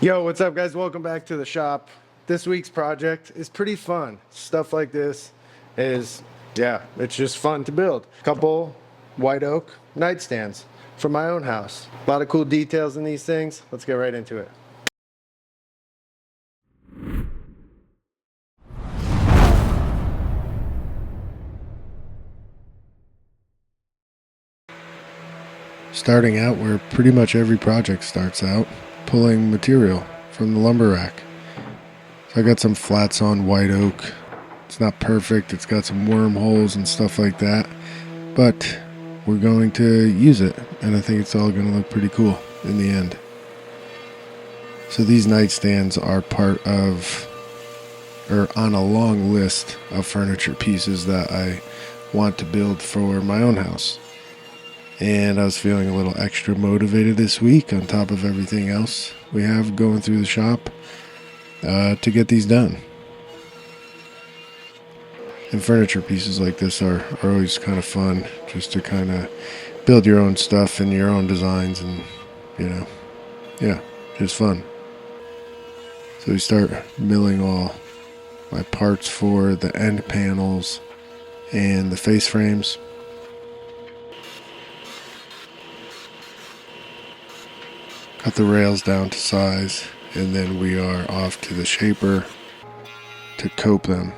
Yo, what's up, guys? Welcome back to the shop. This week's project is pretty fun. Stuff like this is, yeah, it's just fun to build. Couple white oak nightstands from my own house. A lot of cool details in these things. Let's get right into it. Starting out where pretty much every project starts out, pulling material from the lumber rack. So I got some flats on white oak. It's not perfect, it's got some wormholes and stuff like that, but we're going to use it, and I think it's all going to look pretty cool in the end. So these nightstands are part of, or on a long list of furniture pieces that I want to build for my own house. And I was feeling a little extra motivated this week on top of everything else we have going through the shop to get these done. And furniture pieces like this are always kind of fun, just to kind of build your own stuff and your own designs, and yeah, just fun. So we start milling all my parts for the end panels and the face frames. Cut the rails down to size, and then we are off to the shaper to cope them.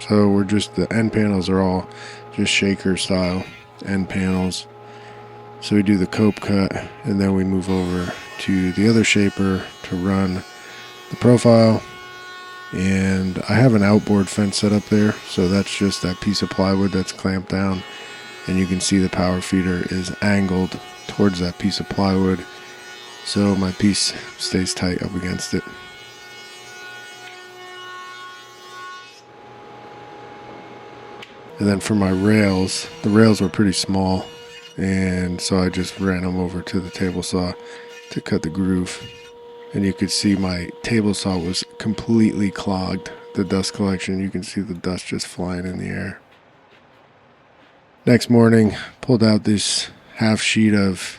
So the end panels are all just shaker style end panels. So we do the cope cut, and then we move over to the other shaper to run the profile. And I have an outboard fence set up there, so that's just that piece of plywood that's clamped down, and you can see the power feeder is angled towards that piece of plywood, so my piece stays tight up against it. And then for my rails, the rails were pretty small, and so I just ran them over to the table saw to cut the groove. And you could see my table saw was completely clogged. The dust collection, you can see the dust just flying in the air. Next morning, pulled out this a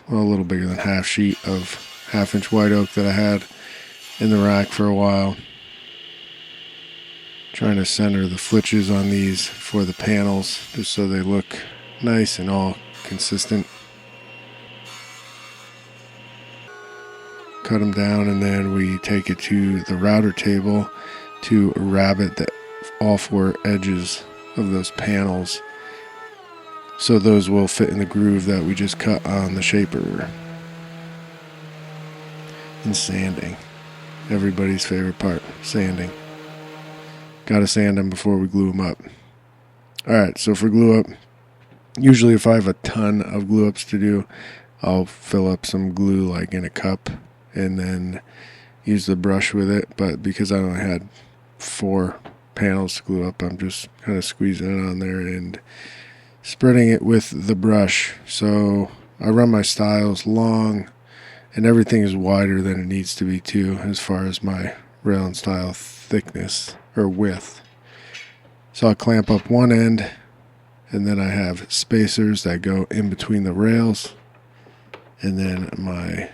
little bigger than half sheet of 1/2-inch white oak that I had in the rack for a while. Trying to center the flitches on these for the panels, just so they look nice and all consistent. Cut them down, and then we take it to the router table to rabbet all 4 edges of those panels, so those will fit in the groove that we just cut on the shaper. And sanding, everybody's favorite part, sanding. Gotta sand them before we glue them up. Alright, so for glue up, usually if I have a ton of glue ups to do, I'll fill up some glue like in a cup and then use the brush with it. But because I only had 4 panels to glue up, I'm just kind of squeezing it on there and spreading it with the brush. So I run my stiles long, and everything is wider than it needs to be too, as far as my rail and stile thickness or width. So I'll clamp up one end, and then I have spacers that go in between the rails, and then my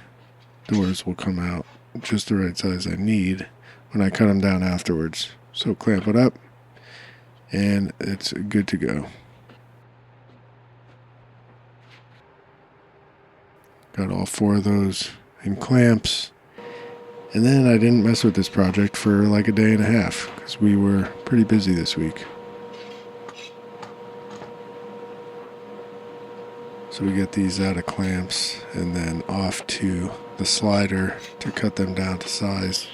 doors will come out just the right size I need when I cut them down afterwards. So clamp it up, and it's good to go. Got all 4 of those in clamps. And then I didn't mess with this project for like a day and a half because we were pretty busy this week. So we get these out of clamps and then off to the slider to cut them down to size.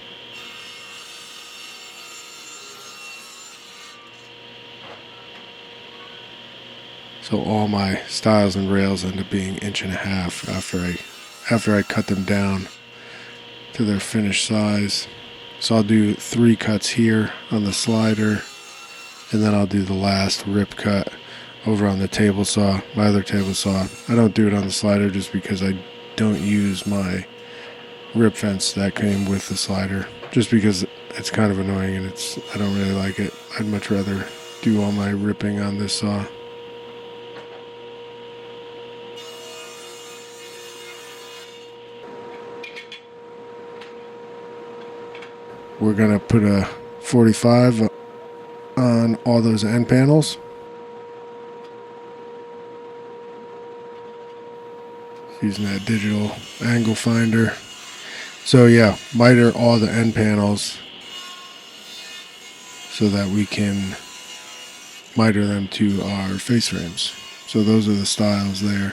So all my stiles and rails end up being 1.5 inches after I cut them down to their finished size. So I'll do 3 cuts here on the slider, and then I'll do the last rip cut over on the table saw, my other table saw. I don't do it on the slider just because I don't use my rip fence that came with the slider, just because it's kind of annoying and I don't really like it. I'd much rather do all my ripping on this saw. we're going to put a 45 on all those end panels. Using that digital angle finder. So yeah, miter all the end panels so that we can miter them to our face frames. So those are the styles there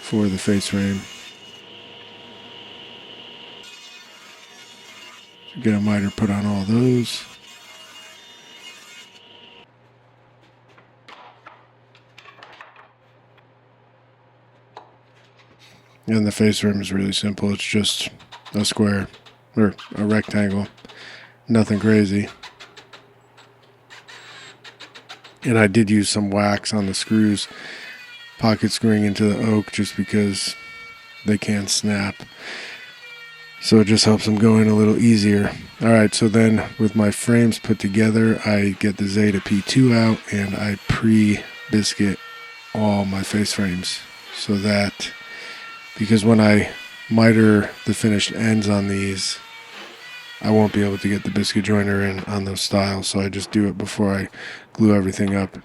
for the face frame. So get a miter put on all those. And the face frame is really simple. It's just a square or a rectangle. Nothing crazy. And I did use some wax on the screws, pocket screwing into the oak just because they can snap. So it just helps them go in a little easier. Alright, so then with my frames put together, I get the Zeta P2 out and I pre-biscuit all my face frames. So that, because when I miter the finished ends on these, I won't be able to get the biscuit joiner in on those styles, so I just do it before I glue everything up.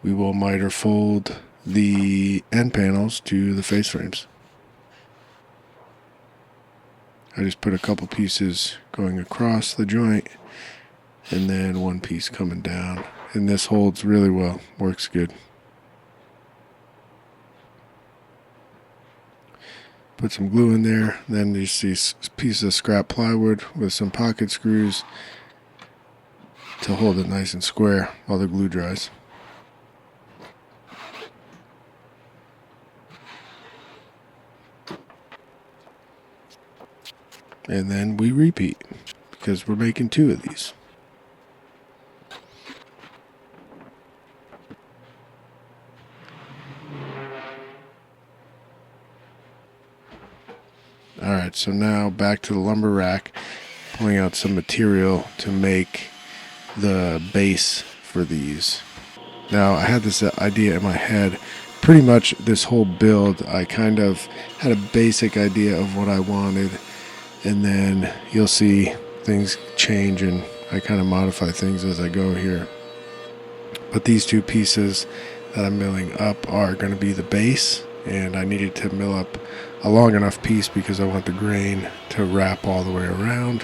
We will miter fold the end panels to the face frames. I just put a couple pieces going across the joint and then one piece coming down. And this holds really well, works good. Put some glue in there, then you see a piece of scrap plywood with some pocket screws to hold it nice and square while the glue dries. And then we repeat because we're making 2 of these. Alright, so now back to the lumber rack, pulling out some material to make the base for these. Now, I had this idea in my head. Pretty much this whole build, I kind of had a basic idea of what I wanted, and then you'll see things change and I kind of modify things as I go here. But these 2 pieces that I'm milling up are going to be the base, and I needed to mill up a long enough piece because I want the grain to wrap all the way around.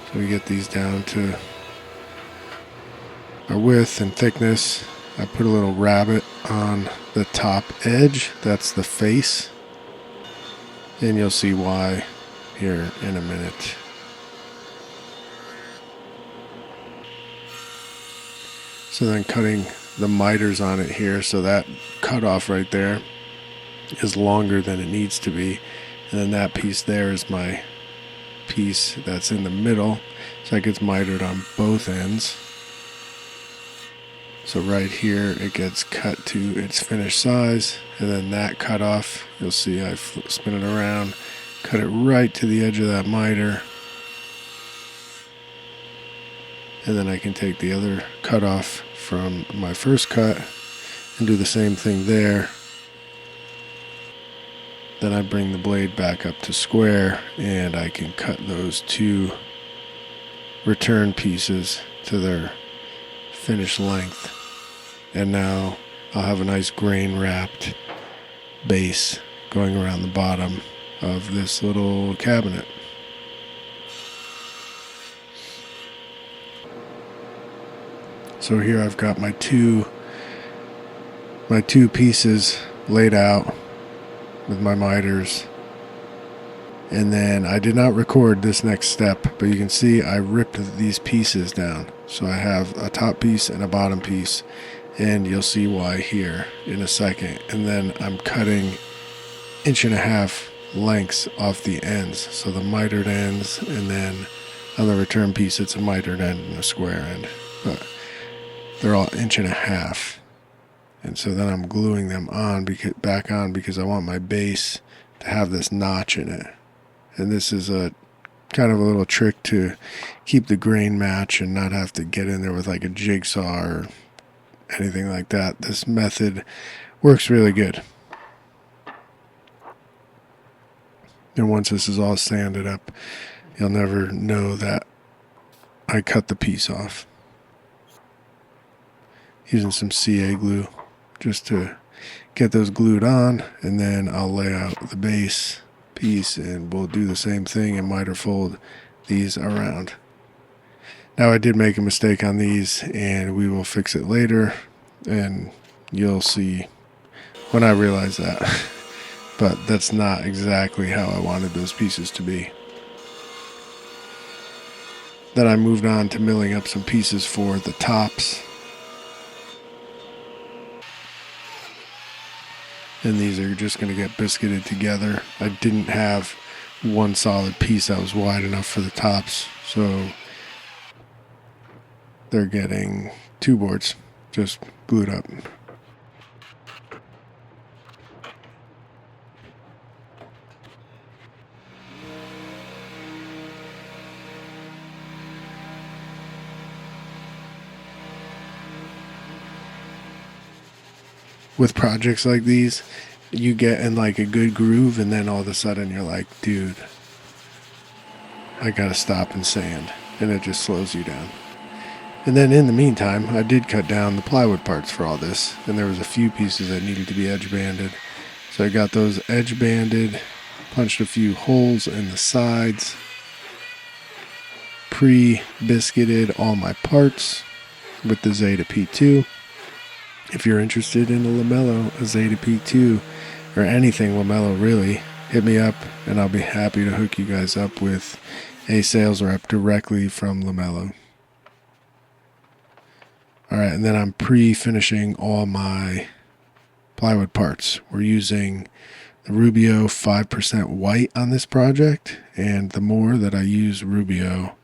So we get these down to our width and thickness. I put a little rabbet on the top edge, that's the face, and you'll see why here in a minute. So then cutting the miters on it here, so that cutoff right there is longer than it needs to be, and then that piece there is my piece that's in the middle, so that gets mitered on both ends. So right here it gets cut to its finished size, and then that cutoff, you'll see I spin it around, cut it right to the edge of that miter, and then I can take the other cutoff from my first cut and do the same thing there. Then I bring the blade back up to square and I can cut those 2 return pieces to their finished length. And now I'll have a nice grain wrapped base going around the bottom of this little cabinet. So here I've got my two pieces laid out with my miters, and then I did not record this next step, but you can see I ripped these pieces down. So I have a top piece and a bottom piece, and you'll see why here in a second. And then I'm cutting 1.5 inch lengths off the ends, so the mitered ends, and then on the return piece it's a mitered end and a square end, but they're all 1.5 inches. And so then I'm gluing them back on because I want my base to have this notch in it. And this is a kind of a little trick to keep the grain match and not have to get in there with like a jigsaw or anything like that. This method works really good. And once this is all sanded up, you'll never know that I cut the piece off. Using some CA glue just to get those glued on, and then I'll lay out the base piece and we'll do the same thing and miter fold these around. Now I did make a mistake on these and we will fix it later, and you'll see when I realize that. But that's not exactly how I wanted those pieces to be. Then I moved on to milling up some pieces for the tops. And these are just going to get biscuited together. I didn't have one solid piece that was wide enough for the tops, so they're getting 2 boards just glued up. With projects like these, you get in like a good groove, and then all of a sudden you're like, dude, I gotta stop and sand, and it just slows you down. And then in the meantime, I did cut down the plywood parts for all this, and there was a few pieces that needed to be edge banded. So I got those edge banded, punched a few holes in the sides, pre-biscuited all my parts with the Zeta P2. If you're interested in a Lamello, a Zeta P2, or anything Lamello really, hit me up and I'll be happy to hook you guys up with a sales rep directly from Lamello. Alright, and then I'm pre-finishing all my plywood parts. We're using the Rubio 5% white on this project, and the more that I use Rubio,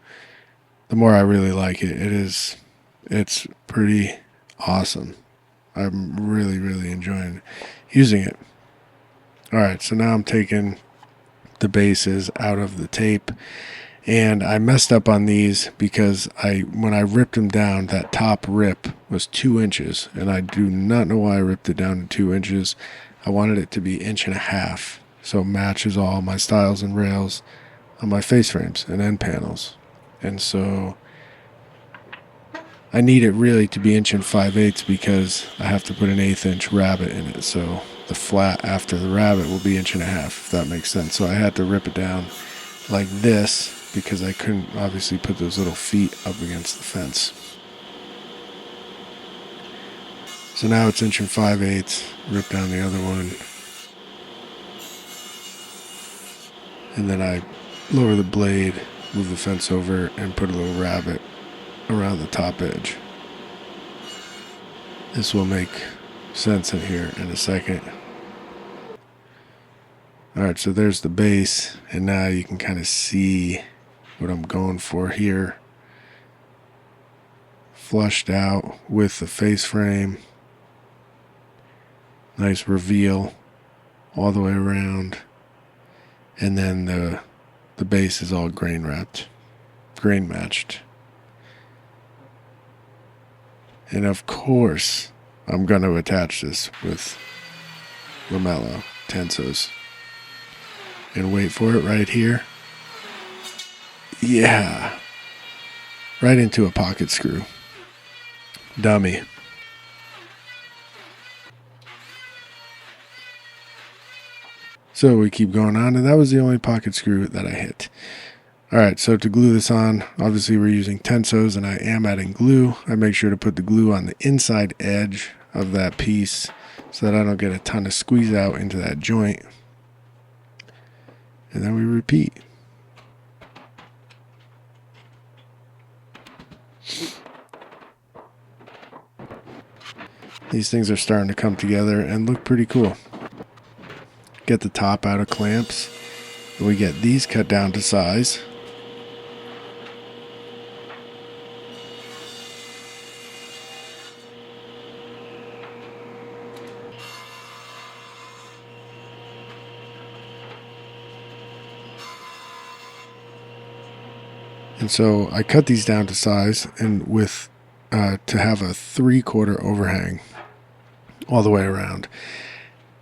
the more I really like it. It's pretty awesome. I'm really enjoying using it. Alright, so now I'm taking the bases out of the tape, and I messed up on these because when I ripped them down, that top rip was 2 inches, and I do not know why I ripped it down to 2 inches. I wanted it to be 1.5 inches, so it matches all my stiles and rails on my face frames and end panels. And so I need it really to be 1 5/8 inches because I have to put an 1/8 inch rabbet in it. So the flat after the rabbet will be 1.5 inches, if that makes sense. So I had to rip it down like this because I couldn't obviously put those little feet up against the fence. So now it's 1 5/8 inches, rip down the other one. And then I lower the blade, move the fence over, and put a little rabbet around the top edge. This will make sense in here in a second. Alright, so there's the base, and now you can kind of see what I'm going for here. Flushed out with the face frame. Nice reveal all the way around. And then the base is all grain matched. And of course, I'm going to attach this with Lamello tensos. And wait for it right here. Yeah. Right into a pocket screw. Dummy. So we keep going on, and that was the only pocket screw that I hit. Alright, so to glue this on, obviously we're using tensos, and I am adding glue. I make sure to put the glue on the inside edge of that piece so that I don't get a ton of squeeze out into that joint. And then we repeat. These things are starting to come together and look pretty cool. Get the top out of clamps, and we get these cut down to size. And so I cut these down to size, and with to have a 3/4 overhang all the way around.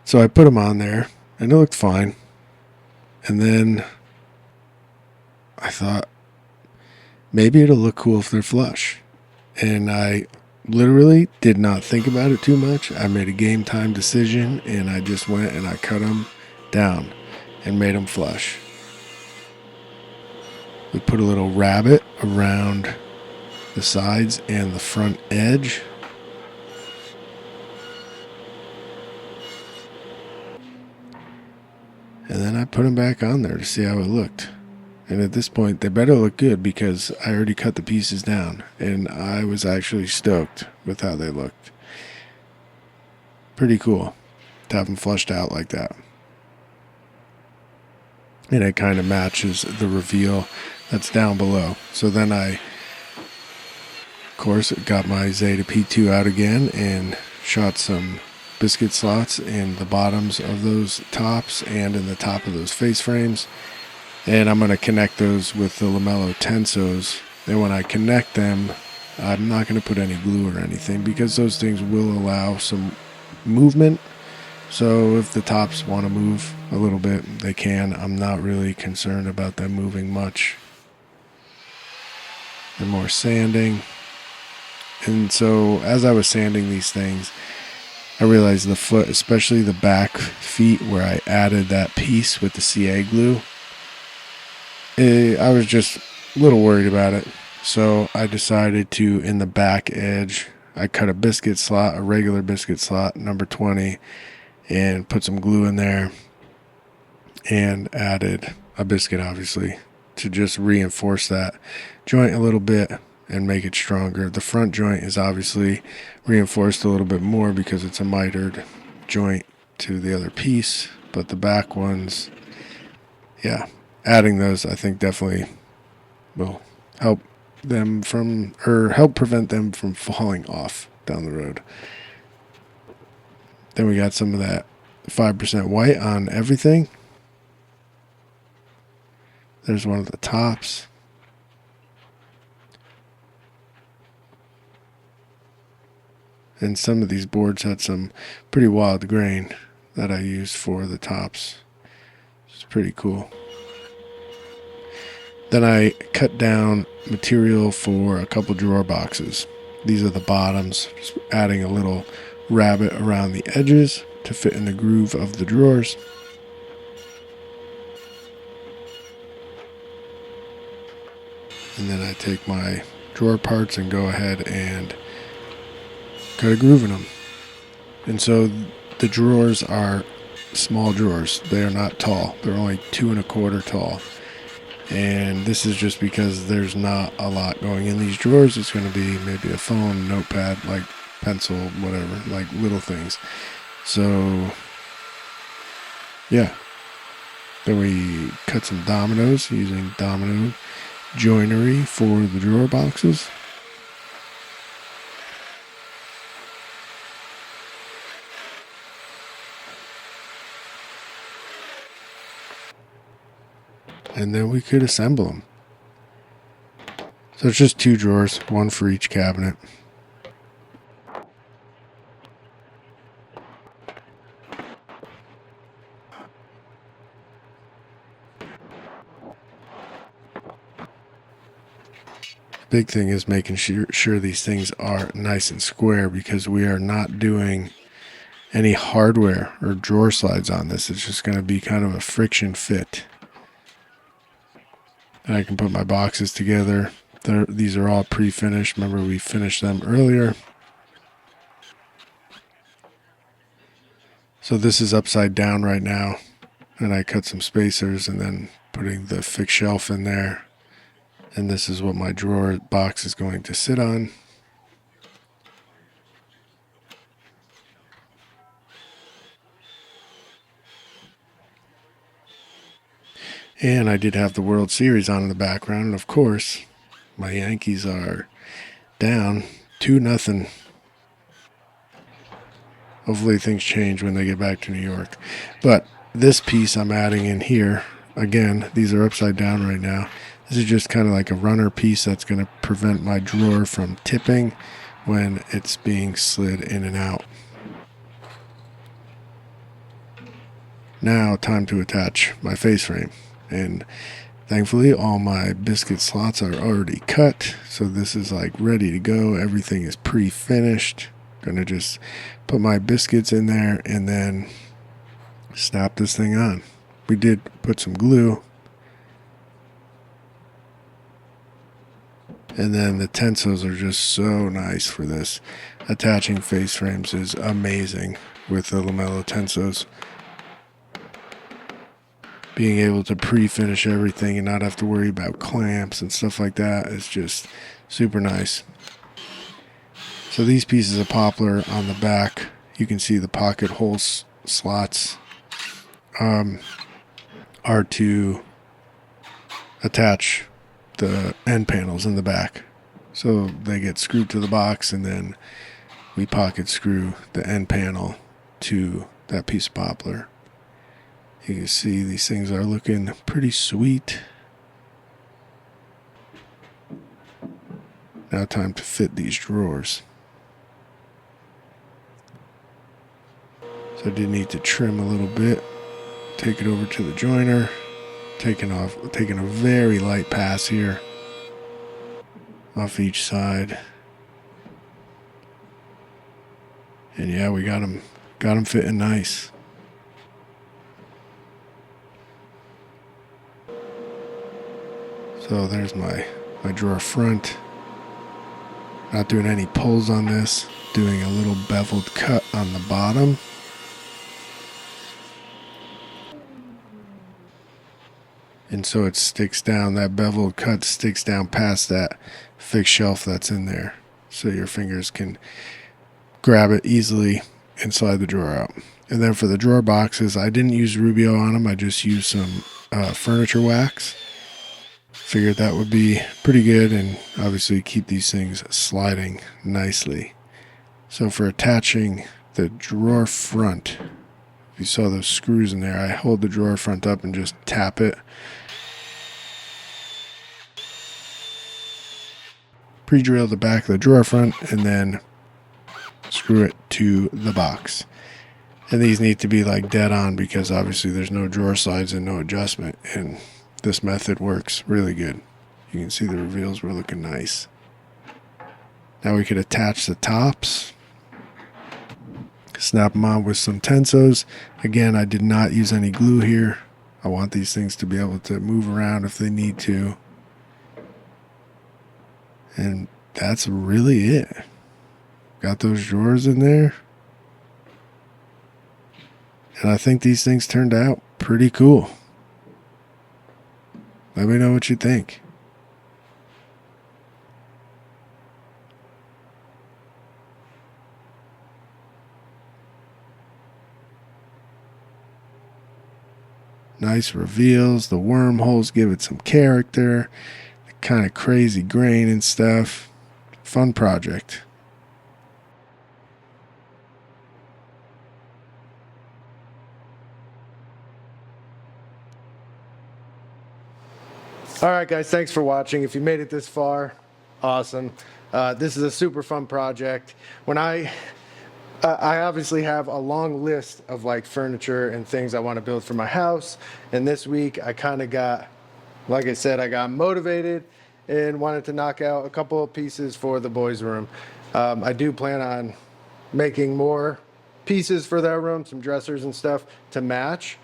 So I put them on there, and it looked fine. And then I thought, maybe it'll look cool if they're flush. And I literally did not think about it too much. I made a game time decision, and I just went and I cut them down and made them flush. We put a little rabbet around the sides and the front edge. And then I put them back on there to see how it looked. And at this point, they better look good because I already cut the pieces down. And I was actually stoked with how they looked. Pretty cool to have them flushed out like that. And it kind of matches the reveal that's down below. So then I, of course, got my Zeta P2 out again and shot some biscuit slots in the bottoms of those tops and in the top of those face frames. And I'm going to connect those with the Lamello Tensos. And when I connect them, I'm not going to put any glue or anything because those things will allow some movement. So if the tops want to move a little bit, they can. I'm not really concerned about them moving much. And more sanding. And so as I was sanding these things, I realized the foot, especially the back feet where I added that piece with the CA glue, I was just a little worried about it. So I decided to, in the back edge, I cut a biscuit slot, a regular biscuit slot, number 20, and put some glue in there and added a biscuit, obviously, to just reinforce that joint a little bit and make it stronger. The front joint is obviously reinforced a little bit more because it's a mitered joint to the other piece, but the back ones, yeah, adding those I think definitely will help them from, or help prevent them from falling off down the road. Then we got some of that 5% white on everything. There's one of the tops. And some of these boards had some pretty wild grain that I used for the tops. It's pretty cool. Then I cut down material for a couple drawer boxes. These are the bottoms, just adding a little rabbet around the edges to fit in the groove of the drawers. And then I take my drawer parts and go ahead and cut a groove in them. And so the drawers are small drawers. They are not tall. They're only 2.25 tall. And this is just because there's not a lot going in these drawers. It's going to be maybe a phone, notepad, like pencil, whatever, like little things. So, yeah. Then we cut some dominoes using domino joinery for the drawer boxes. And then we could assemble them. So it's just 2 drawers, one for each cabinet. Big thing is making sure these things are nice and square because we are not doing any hardware or drawer slides on this. It's just going to be kind of a friction fit. And I can put my boxes together. These are all pre-finished. Remember, we finished them earlier. So this is upside down right now. And I cut some spacers and then putting the fixed shelf in there. And this is what my drawer box is going to sit on. And I did have the World Series on in the background. And of course, my Yankees are down 2-0. Hopefully things change when they get back to New York. But this piece I'm adding in here, again, these are upside down right now. This is just kind of like a runner piece that's going to prevent my drawer from tipping when it's being slid in and out. Now time to attach my face frame, and thankfully all my biscuit slots are already cut, so this is like ready to go. Everything is pre-finished. Gonna just put my biscuits in there and then snap this thing on. We did put some glue, and then the tensos are just so nice for this. Attaching face frames is amazing with the Lamello tensos. Being able to pre-finish everything and not have to worry about clamps and stuff like that is just super nice. So these pieces of poplar on the back, you can see the pocket hole slots are to attach the end panels in the back. So they get screwed to the box, and then we pocket screw the end panel to that piece of poplar. You can see these things are looking pretty sweet. Now time to fit these drawers. So I did need to trim a little bit. Take it over to the joiner. Taking a very light pass here off each side. And yeah, we got them fitting nice. So there's my drawer front. Not doing any pulls on this. Doing a little beveled cut on the bottom. And so it sticks down, that beveled cut sticks down past that fixed shelf that's in there. So your fingers can grab it easily and slide the drawer out. And then for the drawer boxes, I didn't use Rubio on them. I just used some furniture wax. Figured that would be pretty good and obviously keep these things sliding nicely. So for attaching the drawer front, if you saw those screws in there, I hold the drawer front up and just tap it. Pre-drill the back of the drawer front and then screw it to the box. And these need to be like dead on because obviously there's no drawer slides and no adjustment, and this method works really good. You can see the reveals were looking nice. Now we could attach the tops. Snap them on with some tensos. Again, I did not use any glue here. I want these things to be able to move around if they need to. And that's really it. Got those drawers in there. And I think these things turned out pretty cool. Let me know what you think. Nice reveals. The wormholes give it some character. The kind of crazy grain and stuff. Fun project. All right, guys, thanks for watching. If you made it this far, awesome. This is a super fun project. When I obviously have a long list of like furniture and things I want to build for my house. And this week I kind of got, like I said, I got motivated and wanted to knock out a couple of pieces for the boys' room. I do plan on making more pieces for that room, some dressers and stuff to match.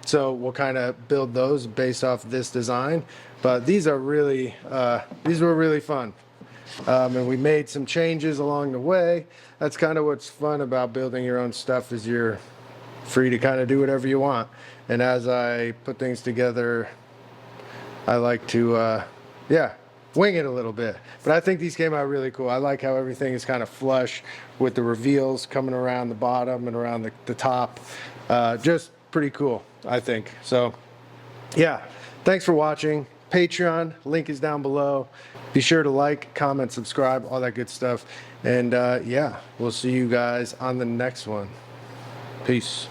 So we'll kind of build those based off this design. But these are really, these were really fun. And we made some changes along the way. That's kind of what's fun about building your own stuff, is you're free to kind of do whatever you want. And as I put things together, I like to, yeah, wing it a little bit. But I think these came out really cool. I like how everything is kind of flush with the reveals coming around the bottom and around the top. Just pretty cool, I think. So, yeah, thanks for watching. Patreon, link is down below. Be sure to like, comment, subscribe, all that good stuff. And yeah, we'll see you guys on the next one. Peace.